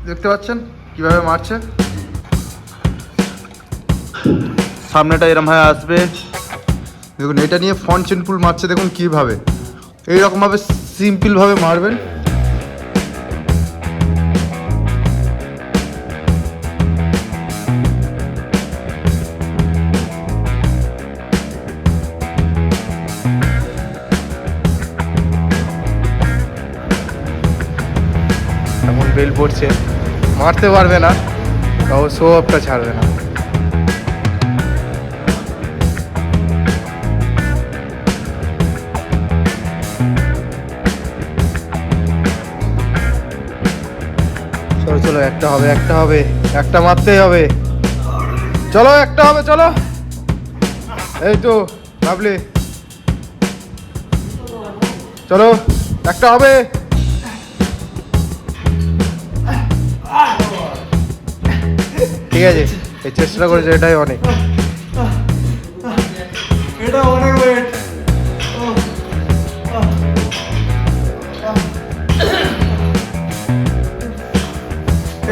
দেখতে পাচ্ছেন কিভাবে মারছে। সামনেটা এরম ভাবে আসবে, দেখুন এটা নিয়ে ফ্রন্ট চেন পুল মারছে, দেখুন কীভাবে এইরকমভাবে সিম্পলভাবে মারবেন। এখন বেল পড়ছে, মারতে পারবে না, তাও শো অফটা ছাড়বে না। চলো চলো, একটা হবে, একটা হবে, একটা মারতেই হবে, চলো একটা হবে, চলো এই তো ভাবলি, চলো একটা হবে। ঠিক আছে, এই চেষ্টা করেছে, এটাই অনেক, এটা অনেক ওয়েট।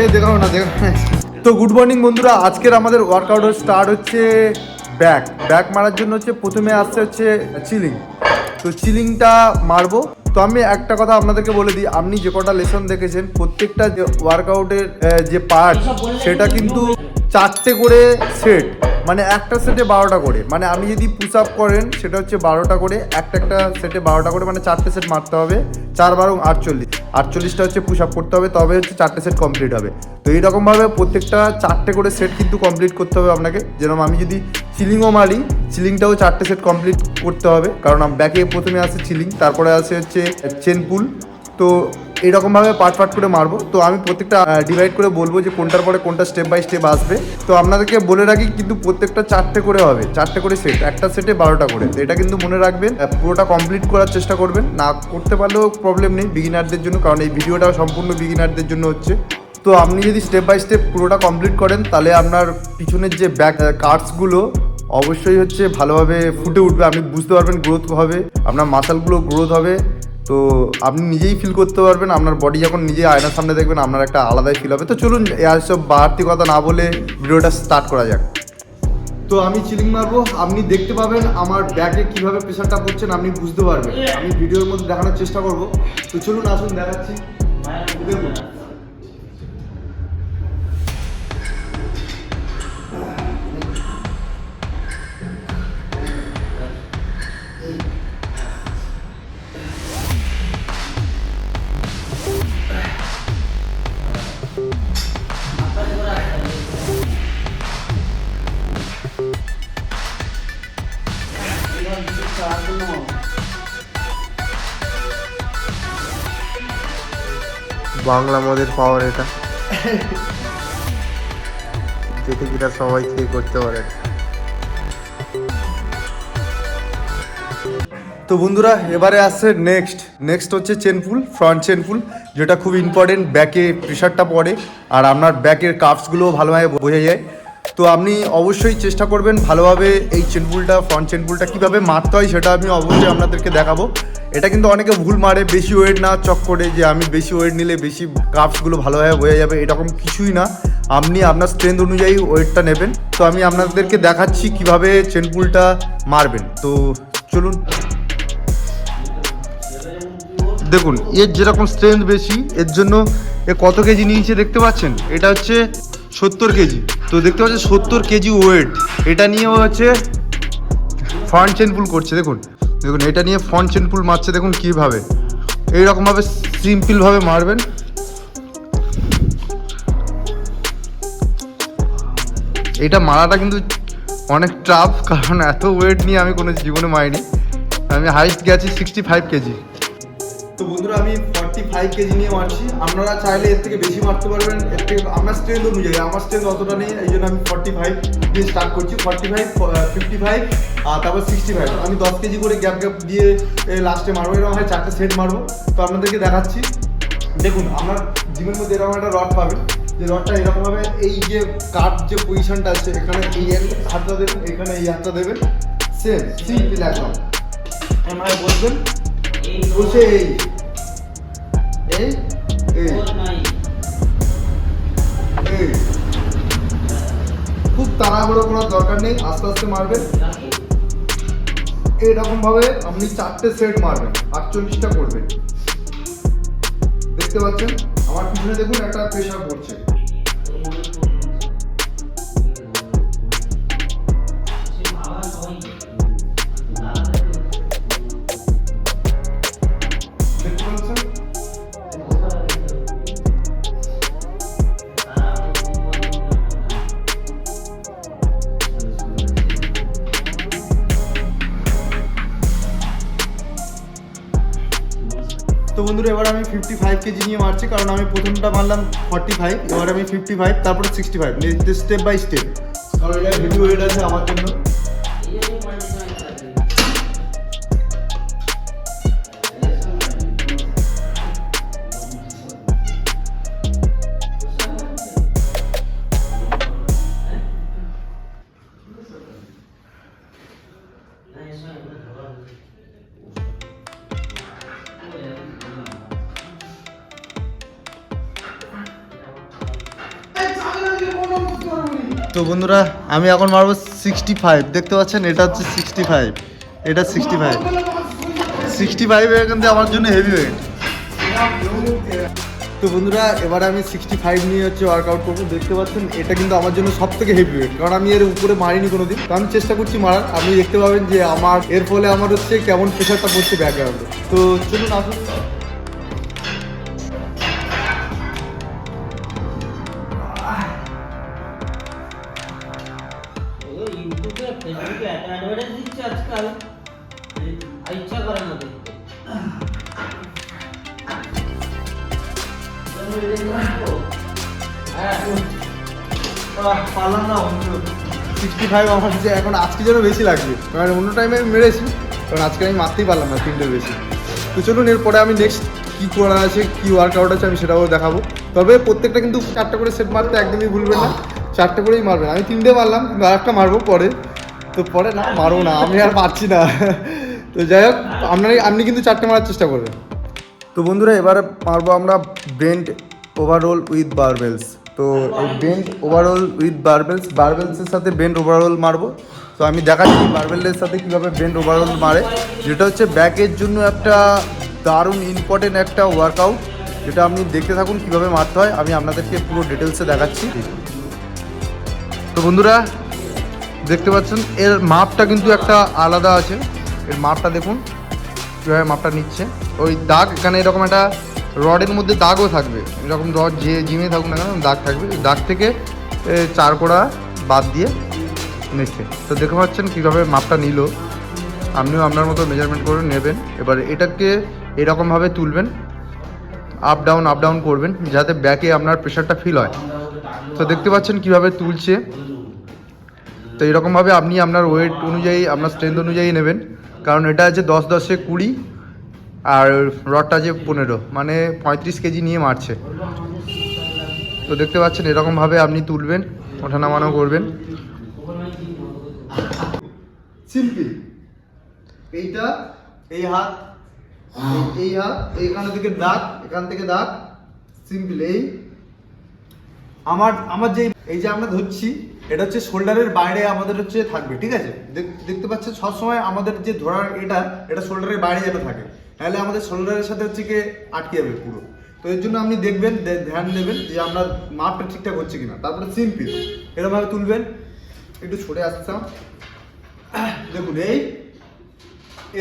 এই দেখাও না, দেখাও। তো গুড মর্নিং বন্ধুরা, আজকের আমাদের ওয়ার্কআউট স্টার্ট হচ্ছে ব্যাক মারার জন্য হচ্ছে প্রথমে আসছে হচ্ছে চিলিং। তো চিলিংটা মারবো। তো আমি একটা কথা আপনাদেরকে বলে দিই, আপনি যে কটা লেসন দেখেছেন প্রত্যেকটা যে ওয়ার্কআউটের যে পার্ট সেটা কিন্তু 4টে করে সেট, মানে একটা সেটে 12টা করে, মানে আপনি যদি পুশ আপ করেন সেটা হচ্ছে 12টা করে, একটা সেটে 12টা করে, মানে 4টে সেট মারতে হবে, 4 12 48টা হচ্ছে পুশ আপ করতে হবে, তবে হচ্ছে 4টে সেট কমপ্লিট হবে। তো এইরকমভাবে প্রত্যেকটা 4টে করে সেট কিন্তু কমপ্লিট করতে হবে আপনাকে। যেরকম আমি যদি চিলিংও মারি, চিলিংটাও 4টে সেট কমপ্লিট করতে হবে, কারণ ব্যাকে প্রথমে আসে চিলিং, তারপরে আসে হচ্ছে চেন পুল। তো এইরকমভাবে পার্ট করে মারবো। তো আমি প্রত্যেকটা ডিভাইড করে বলবো যে কোনটার পরে কোনটা স্টেপ বাই স্টেপ আসবে। তো আপনাদেরকে বলে রাখি কিন্তু প্রত্যেকটা 4টে করে হবে, 4টে করে সেট, একটা সেটে 12টা করে। তো এটা কিন্তু মনে রাখবেন, পুরোটা কমপ্লিট করার চেষ্টা করবেন, না করতে পারলেও প্রবলেম নেই বিগিনারদের জন্য, কারণ এই ভিডিওটা সম্পূর্ণ বিগিনারদের জন্য হচ্ছে। তো আপনি যদি স্টেপ বাই স্টেপ পুরোটা কমপ্লিট করেন, তাহলে আপনার পিছনের যে ব্যাক কার্ডসগুলো অবশ্যই হচ্ছে ভালোভাবে ফুটে উঠবে, আপনি বুঝতে পারবেন, গ্রোথ হবে, আপনার মাসেলগুলো গ্রোথ হবে। তো আপনি নিজেই ফিল করতে পারবেন, আপনার বডি যখন নিজে আয়নার সামনে দেখবেন আপনার একটা আলাদাই ফিল হবে। তো চলুন এসব বাড়তি কথা না বলে ভিডিওটা স্টার্ট করা যাক। তো আমি চিলিং মারবো, আপনি দেখতে পাবেন আমার ব্যাকে কীভাবে প্রেশারটা পড়ছেন, আপনি বুঝতে পারবেন, আমি ভিডিওর মধ্যে দেখানোর চেষ্টা করব। তো চলুন আসুন দেখাচ্ছি, দেখুন। বাংলা মদের পাওয়ার এটা, যেটা কিনা সবাই খেয়ে করতে পারে। তো বন্ধুরা এবারে আসছে নেক্সট হচ্ছে চেন পুল, ফ্রন্ট চেন পুল, যেটা খুব ইম্পর্টেন্ট, ব্যাকে প্রেশারটা পড়ে আর আপনার ব্যাকের কার্ভসগুলো ভালোভাবে বোঝা যায়। তো আপনি অবশ্যই চেষ্টা করবেন ভালোভাবে এই চেন পুলটা, ফ্রন্ট চেন পুলটা কীভাবে মারতে হয় সেটা আমি অবশ্যই আপনাদেরকে দেখাবো। এটা কিন্তু অনেকে ভুল মারে, বেশি ওয়েট না চক করে, যে আমি বেশি ওয়েট নিলে বেশি কার্ভসগুলো ভালোভাবে বোঝা যাবে, এরকম কিছুই না। আপনি আপনার স্ট্রেংথ অনুযায়ী ওয়েটটা নেবেন। তো আমি আপনাদেরকে দেখাচ্ছি কিভাবে চেন পুলটা মারবেন। তো চলুন, দেখুন এর যেরকম স্ট্রেংথ বেশি, এর জন্য এ কত কেজি নিয়েছে দেখতে পাচ্ছেন, এটা হচ্ছে 70 কেজি। তো দেখতে পাচ্ছেন 70 কেজি ওয়েট, এটা নিয়ে হচ্ছে ফ্রন্ট চেন পুল করছে। দেখুন দেখুন এটা নিয়ে ফ্রন্ট চেন পুল মারছে, দেখুন কীভাবে এইরকমভাবে সিম্পলভাবে মারবেন। এটা মারাটা কিন্তু অনেক টাফ, কারণ এত ওয়েট নিয়ে আমি কোনো জীবনে মারিনি। আমি হাইস্ট গেছি 65 কেজি। তো বন্ধুরা আমি 45 কেজি নিয়ে মারছি, আপনারা চাইলে এর থেকে বেশি মারতে পারবেন, এর থেকে আপনার স্ট্রেংথ অনুযায়ী। আমার স্ট্রেংথ অতটা নেই, এই জন্য আমি 45 দিয়ে স্টার্ট করছি, 45 55 আর তারপর 65। আমি 10 কেজি করে গ্যাপ দিয়ে লাস্টে মারবো, এরকম হয় 4টে সেট মারবো। তো আপনাদেরকে দেখাচ্ছি, দেখুন আপনার জিমের মধ্যে এরকম একটা রড পাবেন, যে রডটা এরকমভাবে এই যে কাট যে পজিশনটা আছে, এখানে এই হাতটা দেবেন, এখানে এই হাতটা দেবেন, সেম সিম্পল একদম এমআই বলবেন, বসে এই এই এই তাড়াহুড়ো করার দরকার নেই, আস্তে আস্তে মারবেন। এইরকম ভাবে আপনি 4টে সেট মারবেন, 48টা করবেন। দেখতে পাচ্ছেন আমার পিছনে দেখুন একটা প্রেসার পড়ছে। দেখতে পাচ্ছেন? তো বন্ধুরা এবার আমি 55 কেজি নিয়ে মারছি, কারণ আমি প্রথমটা মারলাম 45, এবার আমি 55, তারপরে 65, স্টেপ বাই স্টেপ, কারণ এটা হেভি ওয়েট আছে আমার জন্য। তো বন্ধুরা আমি এখন মারবো 65, দেখতে পাচ্ছেন এটা হচ্ছে 65, এটা 65 এখান থেকে আমার জন্য হেভি ওয়েট। তো বন্ধুরা এবার আমি 65 নিয়ে হচ্ছে ওয়ার্কআউট করবো। দেখতে পাচ্ছেন এটা কিন্তু আমার জন্য সব থেকে হেভি ওয়েট, কারণ আমি এর উপরে মারিনি কোনোদিন, তো আমি চেষ্টা করছি মারার। আপনি দেখতে পাবেন যে আমার এর ফলে আমার হচ্ছে কেমন প্রেশারটা পড়ছে ব্যাকগ্রাউন্ডে। তো চলুন আসুন। ফেসবুকে এত অ্যাডভার্টাইজ দিচ্ছে আজকাল, ইচ্ছা করে না দেখতে। পারলাম না 65 আমার যে এখন আজকে যেন বেশি লাগবে, কারণ অন্য টাইমে আমি মেরেছি, কারণ আজকে আমি মারতেই পারলাম না 3টের বেশি। তো চলুন এরপরে আমি নেক্সট কী করা আছে, কী ওয়ার্কআউট আছে আমি সেটাও দেখাবো। তবে প্রত্যেকটা কিন্তু 4টে করে সেট মারতে একদমই ভুলবেন না, 4টে করেই মারবেন। আমি 3টে মারলাম, কিন্তু আরেকটা মারবো পরে, তো পরে না মারবো না, আমি আর পারছি না। তো যাই হোক আপনি কিন্তু 4টে মারার চেষ্টা করবেন। তো বন্ধুরা এবার মারবো আমরা বেন্ট ওভারঅল উইথ বারবেলস। তো এই বেন্ট ওভারঅল উইথ বারবেলসের সাথে বেন্ট ওভারঅল মারবো। তো আমি দেখাচ্ছি বারবেলের সাথে কীভাবে বেন্ট ওভারঅল মারে, যেটা হচ্ছে ব্যাকের জন্য একটা দারুণ ইম্পর্টেন্ট একটা ওয়ার্কআউট, যেটা আপনি দেখতে থাকুন কীভাবে মারতে হয়। আমি আপনাদেরকে পুরো ডিটেলসে দেখাচ্ছি। তো বন্ধুরা দেখতে পাচ্ছেন এর মাপটা কিন্তু একটা আলাদা আছে, এর মাপটা দেখুন কীভাবে মাপটা নিচ্ছে। ওই দাগ এখানে এরকম একটা রডের মধ্যে দাগও থাকবে, এরকম রড যে জিমে থাকুক না কেন দাগ থাকবে, দাগ থেকে 4 কোড়া বাদ দিয়ে নিচ্ছে। তো দেখতে পাচ্ছেন কীভাবে মাপটা নিল, আপনিও আপনার মতো মেজারমেন্ট করে নেবেন। এবার এটাকে এরকমভাবে তুলবেন, আপ ডাউন করবেন, যাতে ব্যাকে আপনার প্রেশারটা ফিল হয়। তো দেখতে পাচ্ছেন কীভাবে তুলছে। তো এরকমভাবে আপনি আপনার ওয়েট অনুযায়ী, আপনার স্ট্রেংথ অনুযায়ী নেবেন, কারণ এটা আছে 10-10-এ 20 আর রডটা আছে 15, মানে 35 কেজি নিয়ে মারছে। তো দেখতে পাচ্ছেন এরকমভাবে আপনি তুলবেন, ওঠা নামানো করবেন। সিম্পল এইটা, এই হাত, এই হাত, এইখান থেকে দাগ, এখান থেকে দাগ, সিম্পল। এই আমার যে এই যে আমরা ধরছি, এটা হচ্ছে শোল্ডারের বাইরে আমাদের হচ্ছে থাকবে, ঠিক আছে? দেখতে পাচ্ছেন সবসময় আমাদের যে ধরার এটা শোল্ডারের বাইরে যেটা থাকে, তাহলে আমাদের শোল্ডারের সাথে হচ্ছে কি আটকে যাবে পুরো। তো এর জন্য আপনি দেখবেন, ধ্যান দেবেন যে আপনার মাপটা ঠিকঠাক হচ্ছে কিনা। তারপরে সিম্পল এরকমভাবে তুলবেন, একটু ছড়ে আসতাম, দেখুন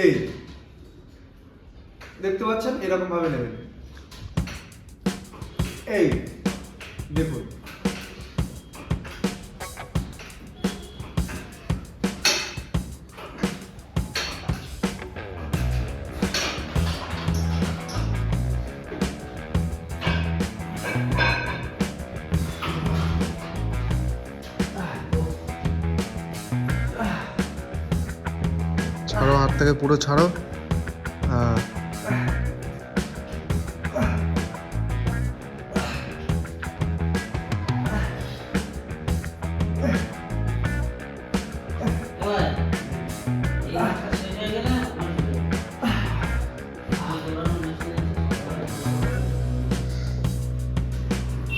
এই দেখতে পাচ্ছেন এরকমভাবে নেবেন, এই দেখুন। ছাড়ো, হাত থেকে পুরো ছাড়ো। হ্যাঁ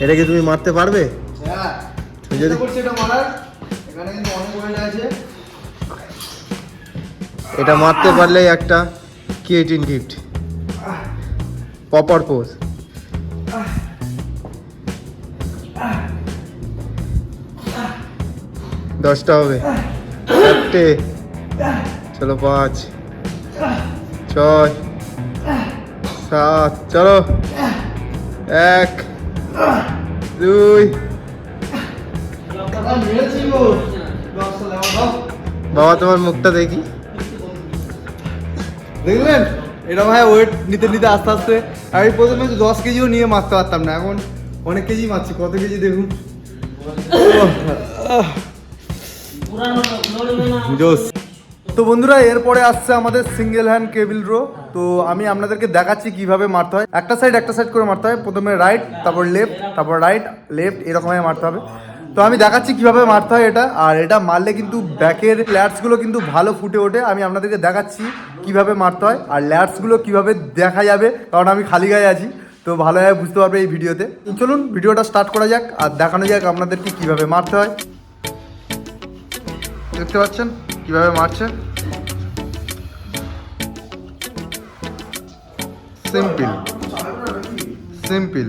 এটা কি তুমি মারতে পারবে? হ্যাঁ, চেষ্টা করছি এটা মারার। এখানে কিন্তু অনেক ওয়েট আছে। এটা মারতে পারলেই একটা K18 গিফট, প্রপার পোজ। দশটা হবে, 4টে, চলো 5, 6, 7, চলো 1, 2। বাবা তোমার মুখটা দেখি। দেখলেন এটা ভাই ওয়েট নিতে নিতে আস্তে আস্তে আমি প্রথমে 10 কেজিও নিয়ে মারতে পারতাম না, এখন অনেক কেজি মারছি। কত কেজি দেখুন, জোস। তো বন্ধুরা এরপরে আসছে আমাদের সিঙ্গেল হ্যান্ড কেবিল রো। তো আমি আপনাদেরকে দেখাচ্ছি কিভাবে মারতে হয়। একটা সাইড করে মারতে হয়, প্রথমে রাইট, তারপর লেফট, তারপর রাইট লেফট, এরকমভাবে মারতে হবে। তো আমি দেখাচ্ছি কিভাবে মারতে হয় এটা। আর এটা মারলে কিন্তু ব্যাকের ল্যাটসগুলো কিন্তু ভালো ফুটে ওঠে। আমি আপনাদেরকে দেখাচ্ছি কিভাবে মারতে হয় আর ল্যাটসগুলো কিভাবে দেখা যাবে, কারণ আমি খালি গায়ে আছি, তো ভালোভাবে বুঝতে পারবে এই ভিডিওতে। চলুন ভিডিওটা স্টার্ট করা যাক আর দেখানো যাক আপনাদেরকে কিভাবে মারতে হয়। দেখতে পাচ্ছেন কিভাবে মারছে, simple simple.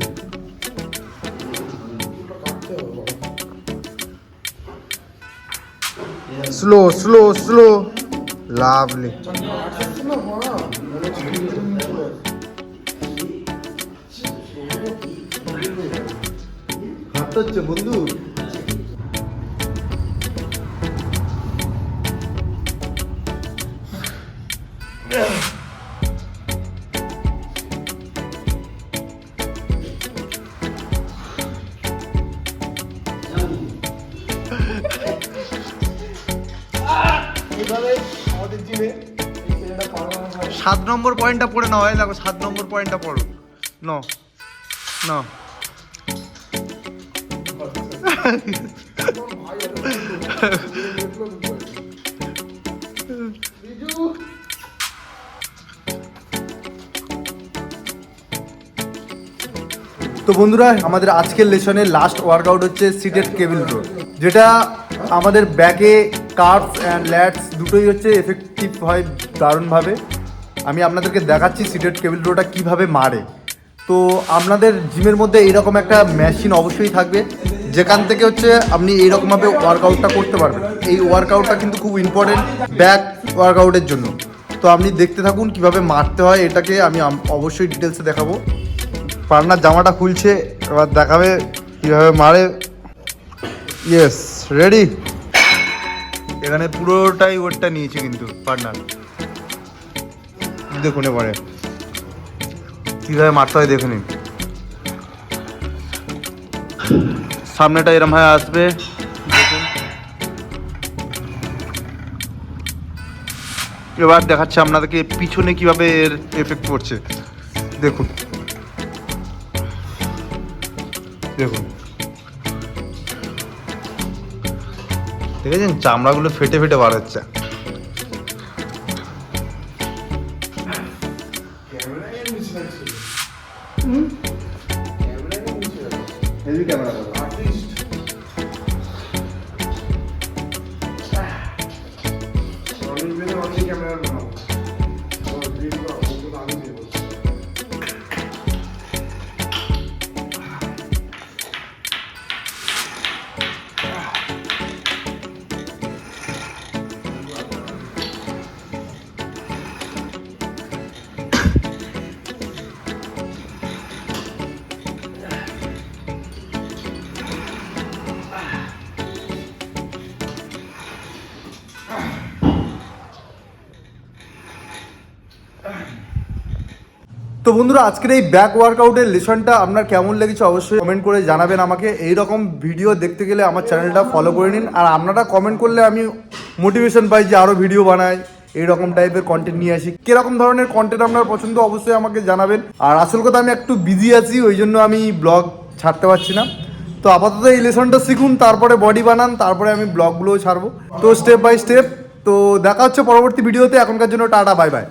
Slow slow slow, lovely. হাঁটতে হচ্ছে বন্ধু। আমাদের জিমে 7 নম্বর পয়েন্টটা পড়ে নাও, হয় দেখো 7 নম্বর পয়েন্টটা পড়ো। ন না তো বন্ধুরা আমাদের আজকের লেসনের লাস্ট ওয়ার্কআউট হচ্ছে সিটেড কেবিল রো, যেটা আমাদের ব্যাকে কার্ভস অ্যান্ড ল্যাটস দুটোই হচ্ছে এফেক্টিভ হয় দারুণভাবে। আমি আপনাদেরকে দেখাচ্ছি সিটেড কেবিল রোটা কিভাবে মারে। তো আপনাদের জিমের মধ্যে এইরকম একটা মেশিন অবশ্যই থাকবে, যেখান থেকে হচ্ছে আপনি এইরকমভাবে ওয়ার্কআউটটা করতে পারবেন। এই ওয়ার্কআউটটা কিন্তু খুব ইম্পর্টেন্ট ব্যাক ওয়ার্কআউটের জন্য। তো আপনি দেখতে থাকুন কিভাবে মারতে হয় এটাকে, আমি অবশ্যই ডিটেলসে দেখাবো। পার্টনার জামাটা খুলছে, এবার দেখাবে কীভাবে মারে। Yes, ready. এখানে পুরোটাই ওয়েটটা নিয়েছে কিন্তু পার্টনার, দেখুন এবারে কীভাবে মারতে হয় দেখে নিন। সামনেটা এরম হয়ে আসবে, দেখুন। এবার দেখাচ্ছে আপনাদেরকে পিছনে কিভাবে এর এফেক্ট পড়ছে, দেখুন দেখুন, দেখেছেন চামড়াগুলো ফেটে ফেটে বার হচ্ছে। হেভি ক্যামেরা করো। তো বন্ধুরা আজকের এই ব্যাক ওয়ার্কআউটের লেসনটা আপনার কেমন লেগেছে অবশ্যই কমেন্ট করে জানাবেন আমাকে। এইরকম ভিডিও দেখতে গেলে আমার চ্যানেলটা ফলো করে নিন, আর আপনারা কমেন্ট করলে আমি মোটিভেশন পাই যে আরও ভিডিও বানাই, এইরকম টাইপের কন্টেন্ট নিয়ে আসি। কিরকম ধরনের কন্টেন্ট আপনার পছন্দ অবশ্যই আমাকে জানাবেন। আর আসল কথা আমি একটু বিজি আছি, ওই জন্য আমি ব্লগ ছাড়তে পারছি না। তো আপাতত এই লেসনটা শিখুন, তারপরে বডি বানান, তারপরে আমি ব্লগগুলোও ছাড়বো। তো স্টেপ বাই স্টেপ। তো দেখা হচ্ছে পরবর্তী ভিডিওতে, এখনকার জন্য টাটা, বাই বাই।